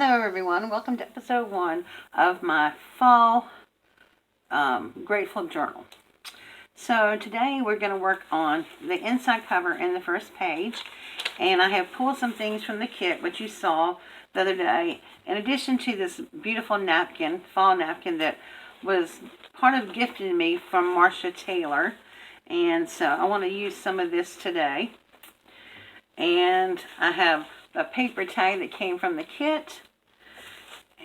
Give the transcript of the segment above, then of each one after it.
Hello everyone, welcome to episode 1 of my fall Grateful Journal. So today we're going to work on the inside cover and the first page, and I have pulled some things from the kit which you saw the other day, in addition to this beautiful napkin, fall napkin that was part of gifted me from Marsha Taylor, and so I want to use some of this today. And I have a paper tag that came from the kit,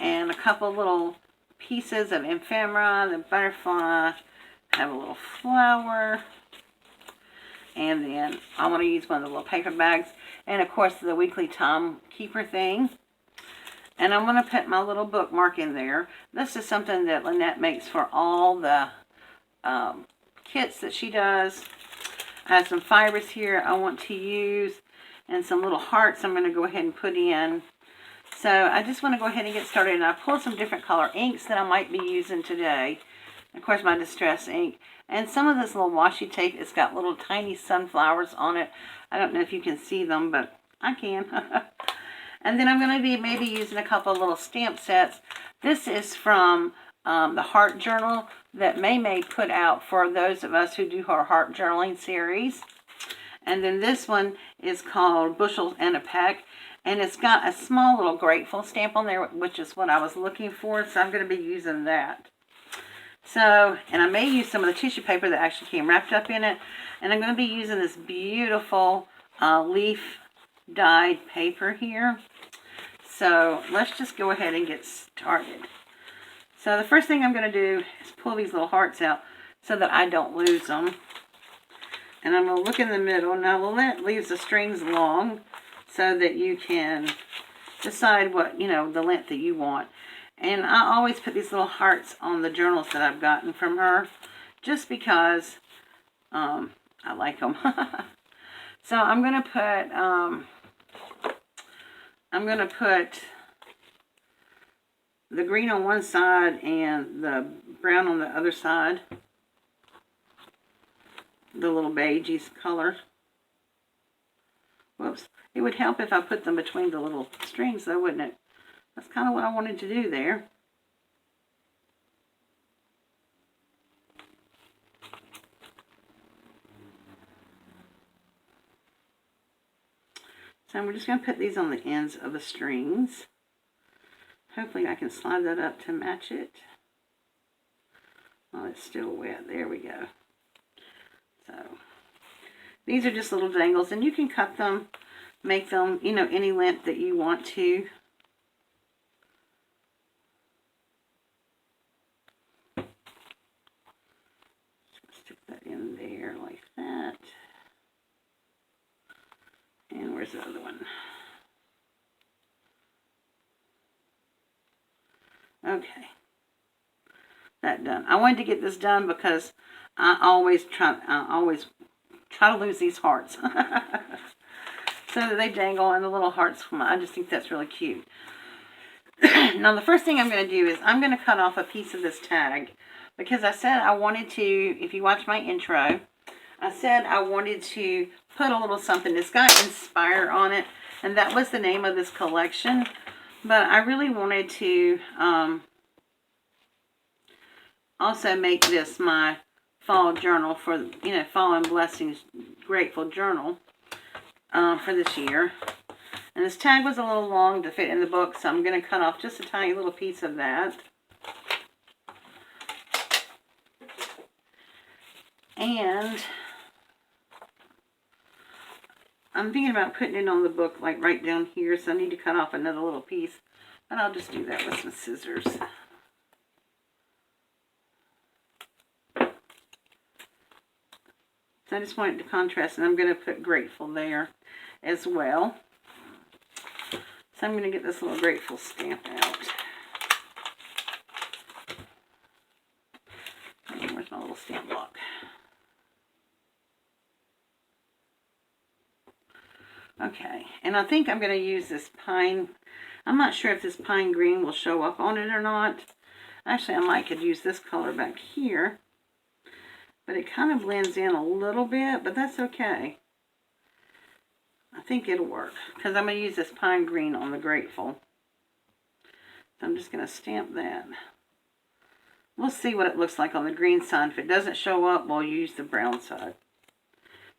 and a couple little pieces of ephemera, the butterfly, have a little flower, and then I want to use one of the little paper bags, and of course the weekly time keeper thing. And I'm going to put my little bookmark in there. This is something that Lynette makes for all the kits that she does. I have some fibers here I want to use, and some little hearts I'm going to go ahead and put in. So I just want to go ahead and get started. And I pulled some different color inks that I might be using today. Of course, my distress ink. And some of this little washi tape, it's got little tiny sunflowers on it. I don't know if you can see them, but I can. And then I'm going to be maybe using a couple of little stamp sets. This is from the Heart Journal that May put out for those of us who do her Heart Journaling series. And then this one is called Bushels and a Peck. And it's got a small little grateful stamp on there, which is what I was looking for. So I'm going to be using that. So, and I may use some of the tissue paper that actually came wrapped up in it. And I'm going to be using this beautiful leaf dyed paper here. So let's just go ahead and get started. So the first thing I'm going to do is pull these little hearts out so that I don't lose them. And I'm going to look in the middle. Now Lynette leaves the strings long so that you can decide what, the length that you want. And I always put these little hearts on the journals that I've gotten from her, just because I like them. So I'm going to put the green on one side and the brown on the other side. The little beigey color. Whoops. It would help if I put them between the little strings though, wouldn't it? That's kind of what I wanted to do there. So we're just going to put these on the ends of the strings. Hopefully I can slide that up to match it. Oh, it's still wet. There we go. So these are just little dangles, and you can cut them, make them, any length that you want to. Just stick that in there like that. And where's the other one? Okay. That done. I wanted to get this done because I always try to lose these hearts. So that they dangle and the little hearts come on. I just think that's really cute. Now the first thing I'm going to do is I'm going to cut off a piece of this tag, because I said I wanted to, if you watch my intro, I said I wanted to put a little something. It's got Inspire on it, and that was the name of this collection. But I really wanted to also make this my fall journal for, fall and blessings grateful journal for this year. And this tag was a little long to fit in the book, so I'm going to cut off just a tiny little piece of that. And I'm thinking about putting it on the book, like right down here, so I need to cut off another little piece. But I'll just do that with some scissors. So I just want it to contrast, and I'm going to put grateful there as well. So I'm going to get this little grateful stamp out. And where's my little stamp block? Okay, and I think I'm going to use this pine. I'm not sure if this pine green will show up on it or not. Actually, I might could use this color back here. But it kind of blends in a little bit, but that's okay. I think it'll work, because I'm going to use this pine green on the grateful. I'm just going to stamp that. We'll see what it looks like on the green side. If it doesn't show up, we'll use the brown side,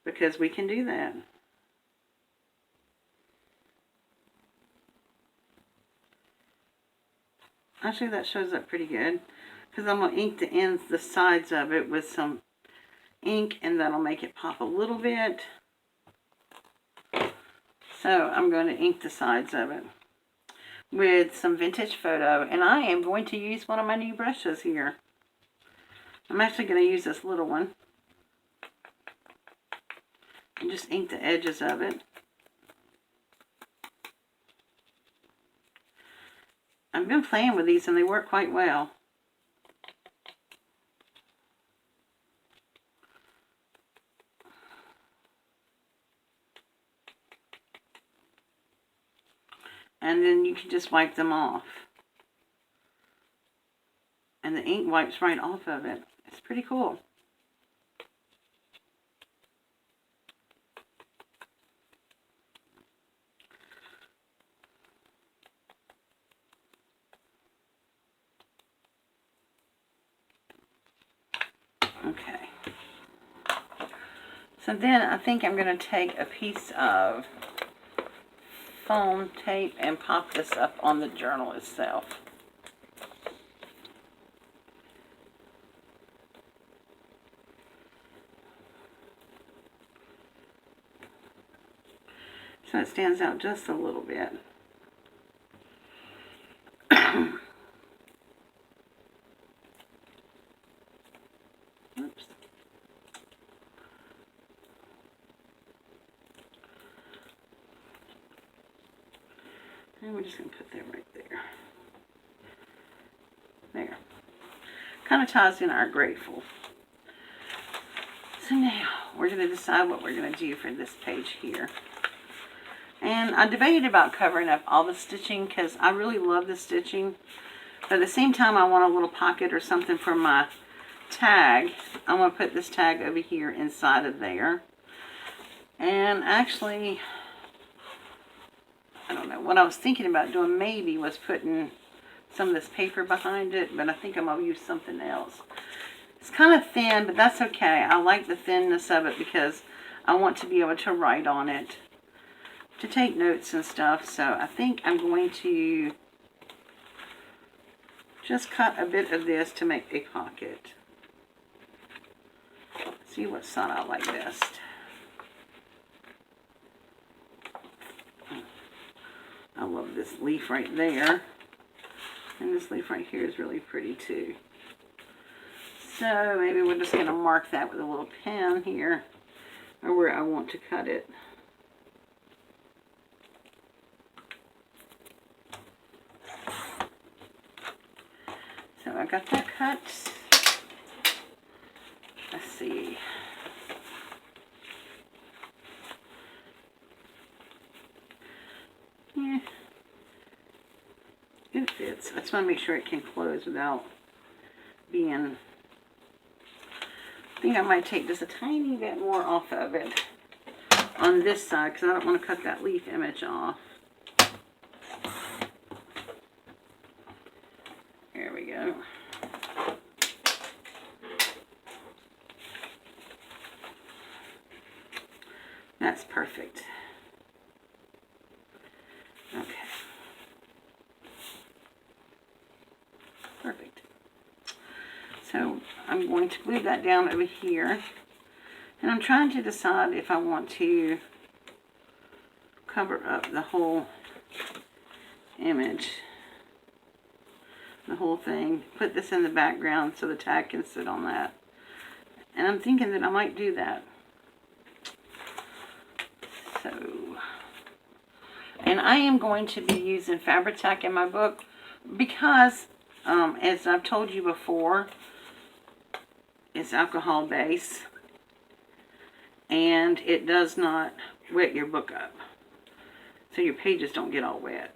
because we can do that. Actually, that shows up pretty good, because I'm going to ink the ends, the sides of it with some ink, and that'll make it pop a little bit. So I'm going to ink the sides of it with some vintage photo, and I am going to use one of my new brushes here. I'm actually going to use this little one and just ink the edges of it. I've been playing with these and they work quite well. And then you can just wipe them off. And the ink wipes right off of it. It's pretty cool. Okay. So then I think I'm going to take a piece of foam tape and pop this up on the journal itself. So it stands out just a little bit. Oops. And we're just going to put that right there. There. Kind of ties in our grateful. So now we're going to decide what we're going to do for this page here. And I debated about covering up all the stitching because I really love the stitching. But at the same time, I want a little pocket or something for my tag. I want to put this tag over here inside of there. And actually, I don't know, what I was thinking about doing maybe was putting some of this paper behind it, but I think I'm going to use something else. It's kind of thin, but that's okay. I like the thinness of it because I want to be able to write on it, to take notes and stuff. So I think I'm going to just cut a bit of this to make a pocket. See what side I like best. I love this leaf right there. And this leaf right here is really pretty too. So maybe we're just going to mark that with a little pen here, or where I want to cut it. So I got that cut. Let's see. Yeah. It fits. I just want to make sure it can close without being... I think I might take just a tiny bit more off of it on this side because I don't want to cut that leaf image off. There we go. That's perfect. Okay. Perfect. So I'm going to glue that down over here. And I'm trying to decide if I want to cover up the whole image. The whole thing. Put this in the background so the tag can sit on that. And I'm thinking that I might do that. So, and I am going to be using Fabri-Tac in my book because, as I've told you before, it's alcohol based and it does not wet your book up. So your pages don't get all wet.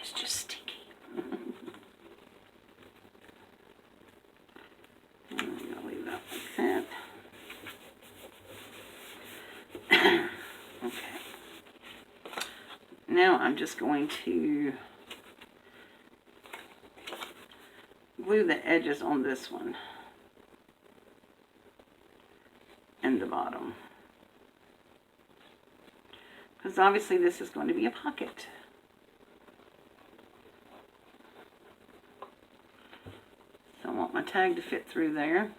It's just sticky. I'm just going to glue the edges on this one and the bottom, because obviously this is going to be a pocket. So I want my tag to fit through there.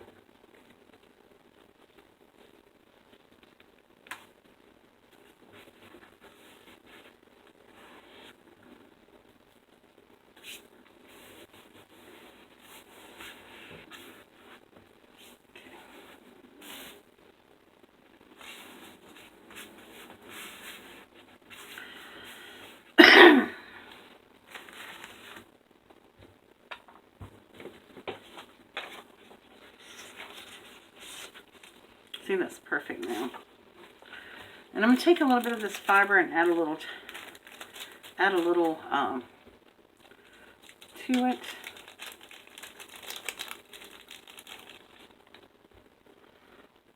See, that's perfect now. And I'm going to take a little bit of this fiber and add a little to it.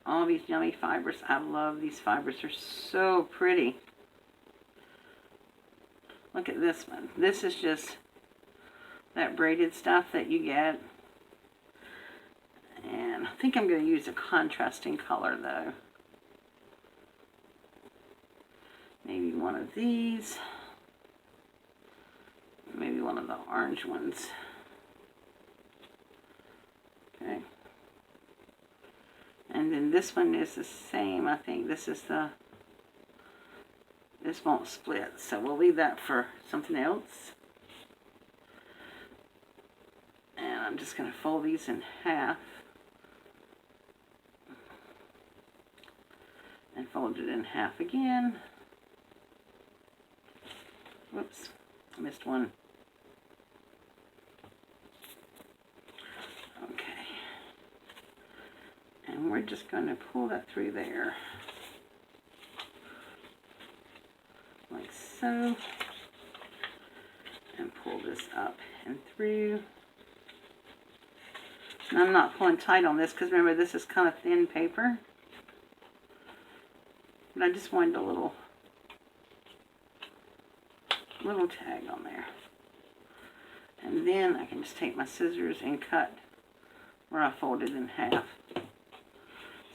All these yummy fibers. I love these fibers. They're so pretty. Look at this one. This is just that braided stuff that you get. And I think I'm going to use a contrasting color though. Maybe one of these. Maybe one of the orange ones. Okay. And then this one is the same. I think this won't split. So we'll leave that for something else. And I'm just going to fold these in half. And fold it in half again. Whoops, I missed one. Okay. And we're just going to pull that through there. Like so. And pull this up and through. And I'm not pulling tight on this because remember this is kind of thin paper. But I just wanted a little tag on there. And then I can just take my scissors and cut where I folded in half.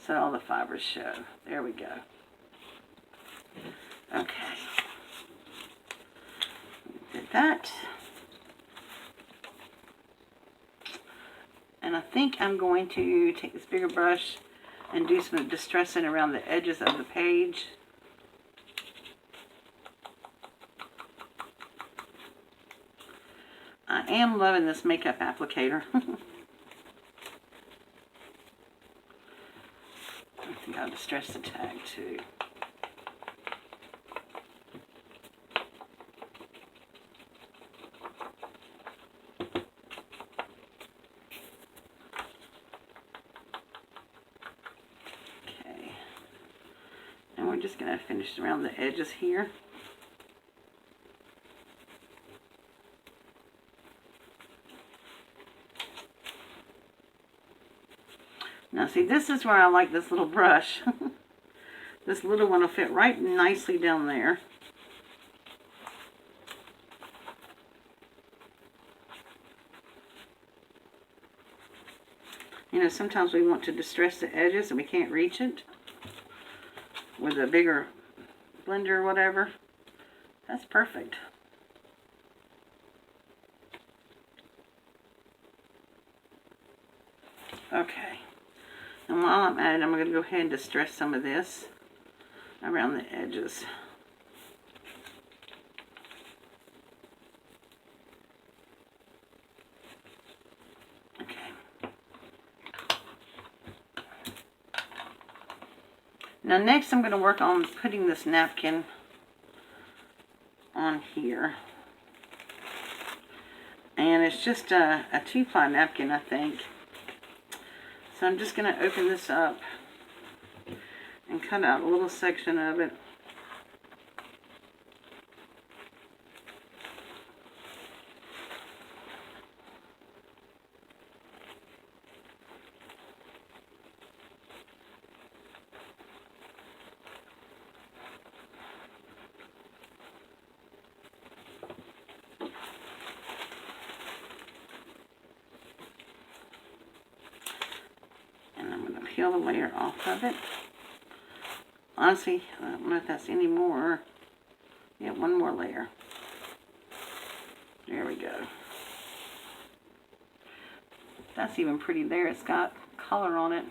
So all the fibers show. There we go. Okay. Did that. And I think I'm going to take this bigger brush and do some distressing around the edges of the page. I am loving this makeup applicator. I think I'll distress the tag too. We're just going to finish around the edges here. Now see, this is where I like this little brush. This little one will fit right nicely down there. You know, sometimes we want to distress the edges and we can't reach it with a bigger blender or whatever. That's perfect. Okay. And while I'm at it, I'm going to go ahead and distress some of this around the edges. Now next I'm going to work on putting this napkin on here. And it's just a 2-ply napkin, I think. So I'm just going to open this up and cut out a little section of it. peel the layer off of it. Honestly, I don't know if that's any more. Yeah, one more layer. There we go. That's even pretty there. It's got color on it.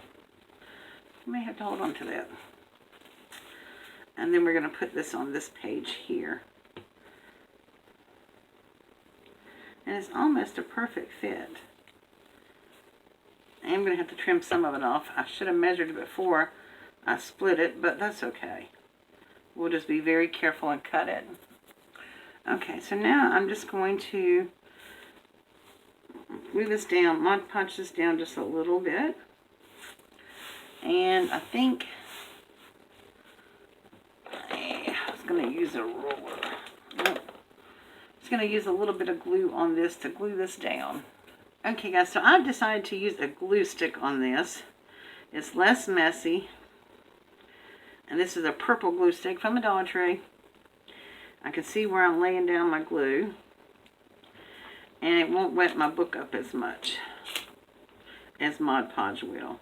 You may have to hold on to that. And then we're going to put this on this page here. And it's almost a perfect fit. I am going to have to trim some of it off. I should have measured it before I split it, but that's okay. We'll just be very careful and cut it. Okay, so now I'm just going to glue this down, Mod Podge this down just a little bit. And I think I was going to use a roller. Nope. I'm just going to use a little bit of glue on this to glue this down. Okay guys, so I've decided to use a glue stick on this. It's less messy. And this is a purple glue stick from the Dollar Tree. I can see where I'm laying down my glue. And it won't wet my book up as much as Mod Podge will.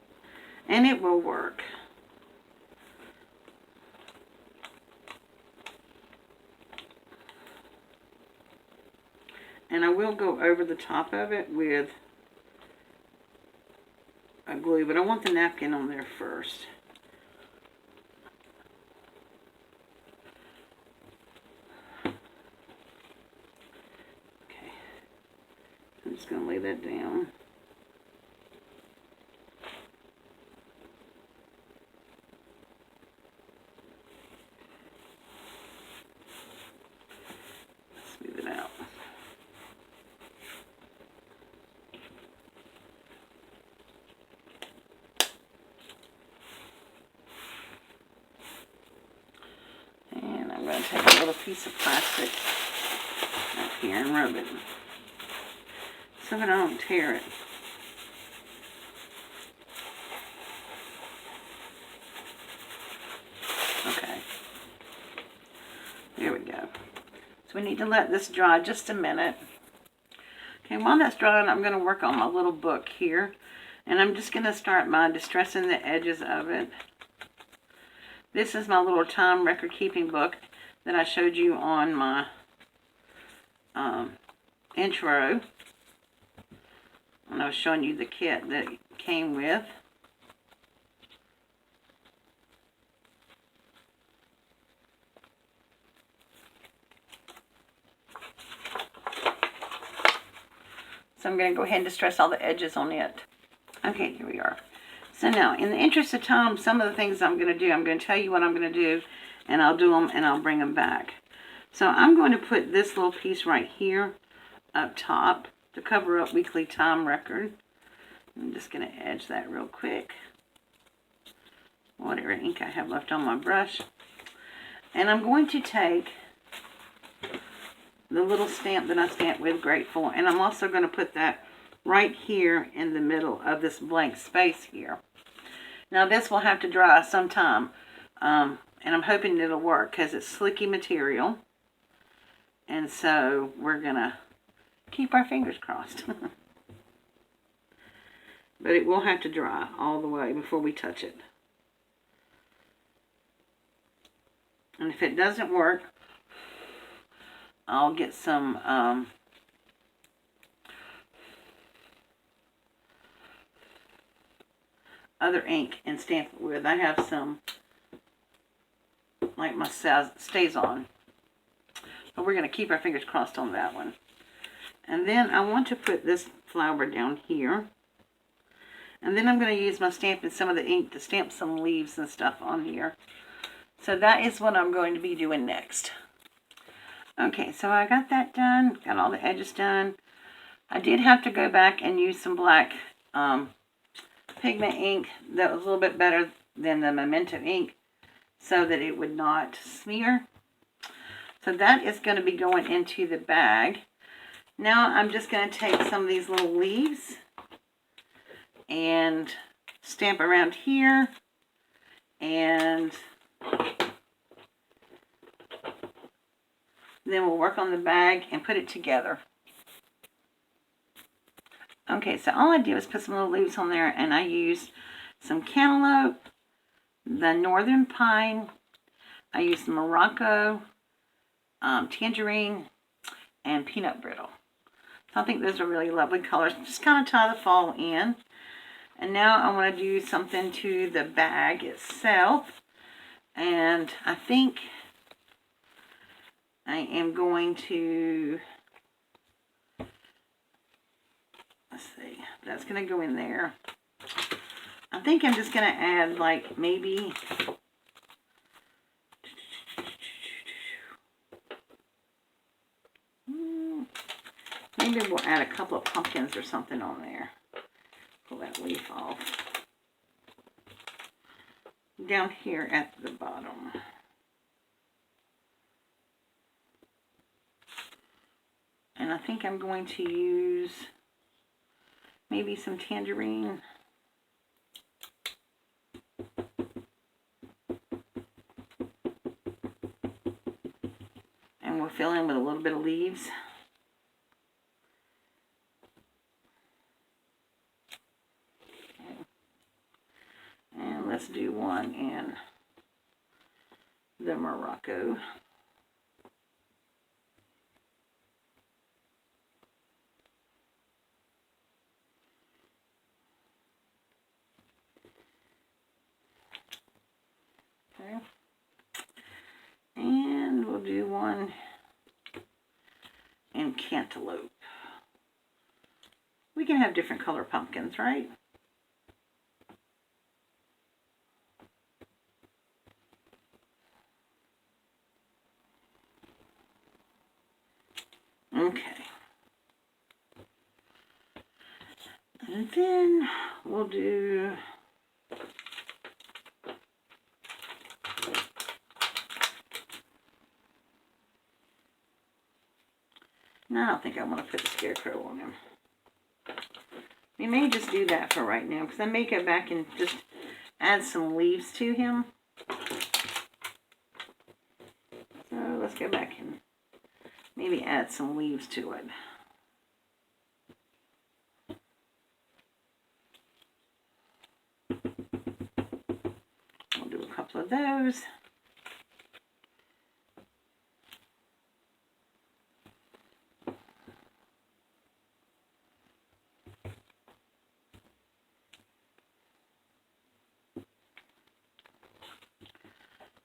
And it will work. And I will go over the top of it with a glue, but I want the napkin on there first. Okay. I'm just going to lay that down. Smooth it out. And I'm going to take a little piece of plastic up here and rub it so that I don't tear it. Okay. There we go. So we need to let this dry just a minute. Okay, while that's drying, I'm going to work on my little book here. And I'm just going to start by distressing the edges of it. This is my little time record keeping book that I showed you on my intro. And I was showing you the kit that it came with. So I'm going to go ahead and distress all the edges on it. Okay, here we are. So now, in the interest of time, some of the things I'm going to do, I'm going to tell you what I'm going to do, and I'll do them and I'll bring them back. So I'm going to put this little piece right here up top to cover up weekly time record. I'm just going to edge that real quick. Whatever ink I have left on my brush. And I'm going to take the little stamp that I stamped with Grateful, and I'm also going to put that right here in the middle of this blank space here. Now this will have to dry sometime, and I'm hoping it'll work because it's slicky material, and so we're going to keep our fingers crossed. But it will have to dry all the way before we touch it. And if it doesn't work, I'll get some other ink and stamp it with. I have some, like my Stays On. But we're going to keep our fingers crossed on that one. And then I want to put this flower down here. And then I'm going to use my stamp and some of the ink to stamp some leaves and stuff on here. So that is what I'm going to be doing next. Okay, so I got that done. Got all the edges done. I did have to go back and use some black pigment ink that was a little bit better than the Memento ink so that it would not smear. So that is going to be going into the bag. Now I'm just going to take some of these little leaves and stamp around here, and then we'll work on the bag and put it together. Okay, so all I did was put some little leaves on there, and I used some cantaloupe, the northern pine. I used Morocco, tangerine, and peanut brittle. So I think those are really lovely colors. Just kind of tie the fall in. And now I want to do something to the bag itself. And I think I am going to, let's see, that's going to go in there. I think I'm just going to add like maybe we'll add a couple of pumpkins or something on there. Pull that leaf off. Down here at the bottom. And I think I'm going to use maybe some tangerine. And we'll fill in with a little bit of leaves. And let's do one in the Morocco. Okay. And we'll do one in cantaloupe. We can have different color pumpkins, right? Okay. And then we'll do no, I don't think I want to put the scarecrow on him. We may just do that for right now, because I may go back and just add some leaves to him. So let's go back and maybe add some leaves to it. We'll do a couple of those.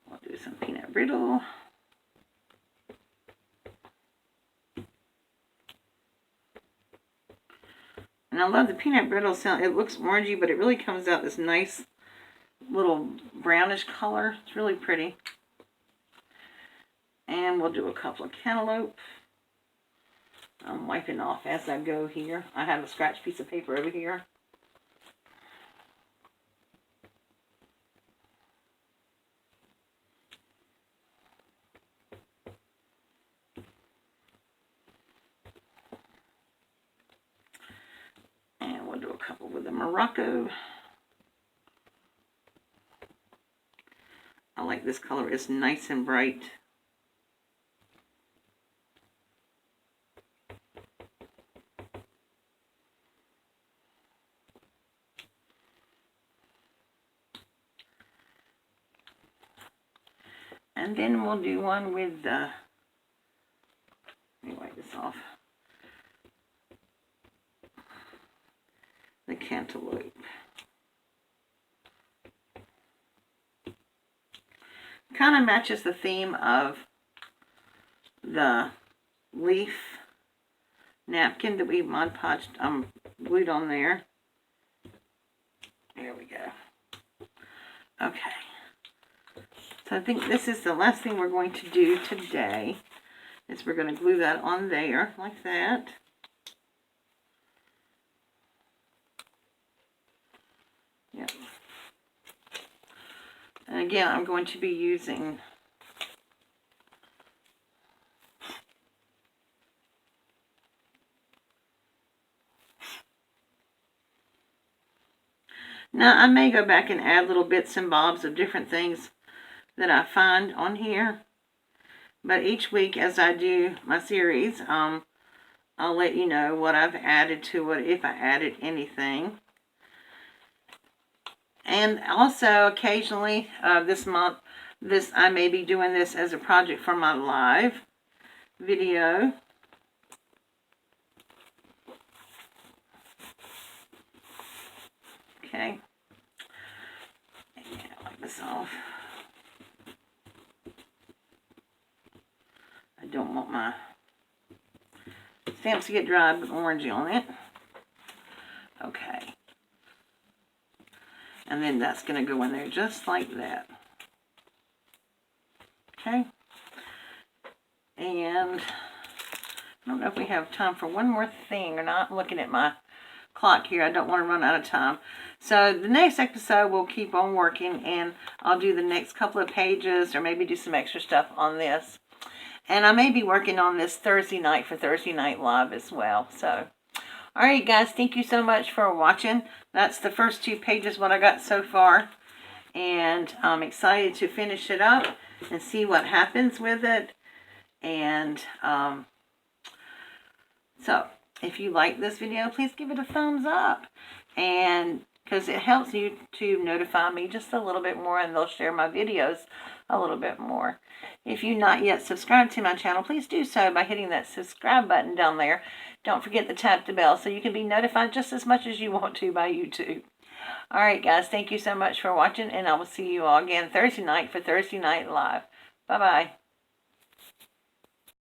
We'll do some peanut brittle. And I love the peanut brittle sound. It looks orangey, but it really comes out this nice little brownish color. It's really pretty. And we'll do a couple of cantaloupe. I'm wiping off as I go here. I have a scratch piece of paper over here. And we'll do a couple with the Morocco. I like this color. It's nice and bright. And then we'll do one with the, let me wipe this off, the cantaloupe. Kind of matches the theme of the leaf napkin that we Mod Podged, glued on there. There we go. Okay. So I think this is the last thing we're going to do today, is we're going to glue that on there, like that. Yep. And again, I'm going to be using now I may go back and add little bits and bobs of different things that I find on here, but each week as I do my series, I'll let you know what I've added to it, if I added anything. And also occasionally this month, I may be doing this as a project for my live video. Okay. And wipe this off. I don't want my stamps to get dry with orangey on it. Okay. And then that's going to go in there just like that. Okay. And I don't know if we have time for one more thing or not. I'm looking at my clock here. I don't want to run out of time. So the next episode we'll keep on working, and I'll do the next couple of pages or maybe do some extra stuff on this. And I may be working on this Thursday night for Thursday Night Live as well. So, alright guys, thank you so much for watching. That's the first 2 pages what I got so far. And I'm excited to finish it up and see what happens with it. And so, if you like this video, please give it a thumbs up. And because it helps YouTube notify me just a little bit more, and they'll share my videos a little bit more. If you're not yet subscribed to my channel, please do so by hitting that subscribe button down there. Don't forget to tap the bell so you can be notified just as much as you want to by YouTube. Alright guys, thank you so much for watching, and I will see you all again Thursday night for Thursday Night Live. Bye-bye.